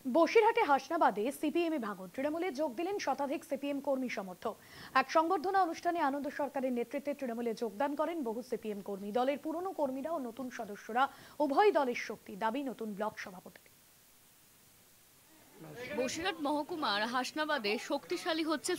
বসিরহাটে হাসনাবাদে CPM এ ভাঙন, তৃণমূলে যোগ দিলেন শতাধিক সিপিএম কর্মী সমর্থক। এক সংবর্ধনা অনুষ্ঠানে আনন্দ সরকারের নেতৃত্বে তৃণমূলে যোগদান করেন বহু সিপিএম কর্মী। দলের পুরনো কর্মীরা ও নতুন সদস্যরা উভয় দলের শক্তি, দাবি নতুন ব্লক সভাপতি। বসিরহাট মহকুমার হাসনাবাদে শক্তিশালী হচ্ছে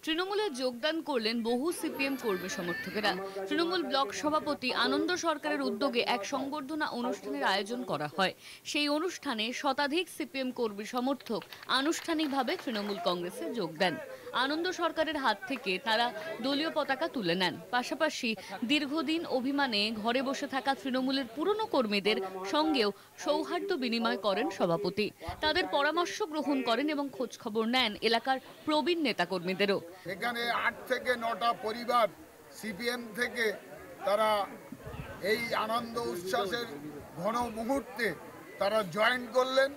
তৃণমূলে যোগদান করলেন বহু সিপিএম কর্মী সমর্থকেরা। তৃণমূল ব্লক সভাপতি আনন্দ সরকারের উদ্যোগে এক সংবর্ধনা অনুষ্ঠানের আয়োজন করা হয়। সেই অনুষ্ঠানে শতাধিক সিপিএম কর্মী সমর্থক আনুষ্ঠানিকভাবে তৃণমূল কংগ্রেসে যোগ দেন। আনন্দ সরকারের হাত থেকে তারা দলীয় পতাকা তুলে নেন। পাশাপাশি দীর্ঘদিন অভিমানে ঘরে বসে থাকা তৃণমূলের পুরনো কর্মীদের সঙ্গেও সৌহার্দ্য বিনিময় করেন সভাপতি। তাদের পরামর্শ গ্রহণ করেন এবং খোঁজ খবর নেন এলাকার প্রবীণ নেতাকর্মীদেরও। এখানে 8 থেকে 9টা পরিবার সিপিএম থেকে তারা এই আনন্দ উচ্ছ্বাসের ঘন মুহূর্তে তারা জয়েন করলেন।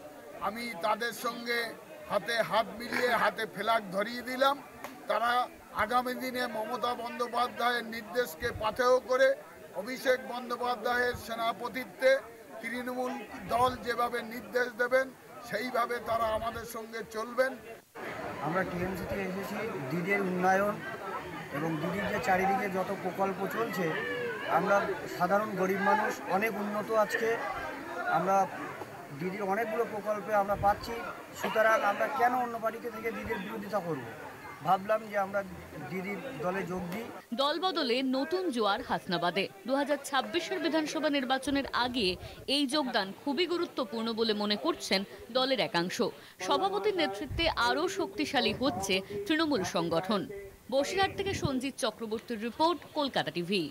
আমি তাদের সঙ্গে হাতে হাত মিলিয়ে হাতে ফ্ল্যাগ ধরিয়ে দিলাম। তারা আগামী দিনে মমতা বন্দ্যোপাধ্যায়ের নির্দেশকে পাথেয় করে অভিষেক বন্দ্যোপাধ্যায়ের সেনাপতিত্বে তৃণমূল দল যেভাবে নির্দেশ দেবেন সেইভাবে তারা আমাদের সঙ্গে চলবেন। আমরা টিএমসিতে এসেছি দিদির উন্নয়ন এবং দিদির যে চারিদিকে যত প্রকল্প চলছে, আমরা সাধারণ গরিব মানুষ অনেক উন্নত। আজকে আমরা দিদির অনেকগুলো প্রকল্পে আমরা পাচ্ছি, সুতরাং আমরা কেন অন্য পার্টিকে থেকে দিদির বিরোধিতা করব? ভাবলাম যে আমরা দিদির দলে যোগ দিই। দল বদলে নতুন জোয়ার হাসনাবাদে 2026-এর বিধানসভা নির্বাচনের আগে এই যোগদান খুবই গুরুত্বপূর্ণ বলে মনে করছেন দলের একাংশ। সভাপতির নেতৃত্বে আরও শক্তিশালী হচ্ছে তৃণমূল সংগঠন। বসিরহাট থেকে সঞ্জিত চক্রবর্তীর রিপোর্ট, কলকাতা টিভি।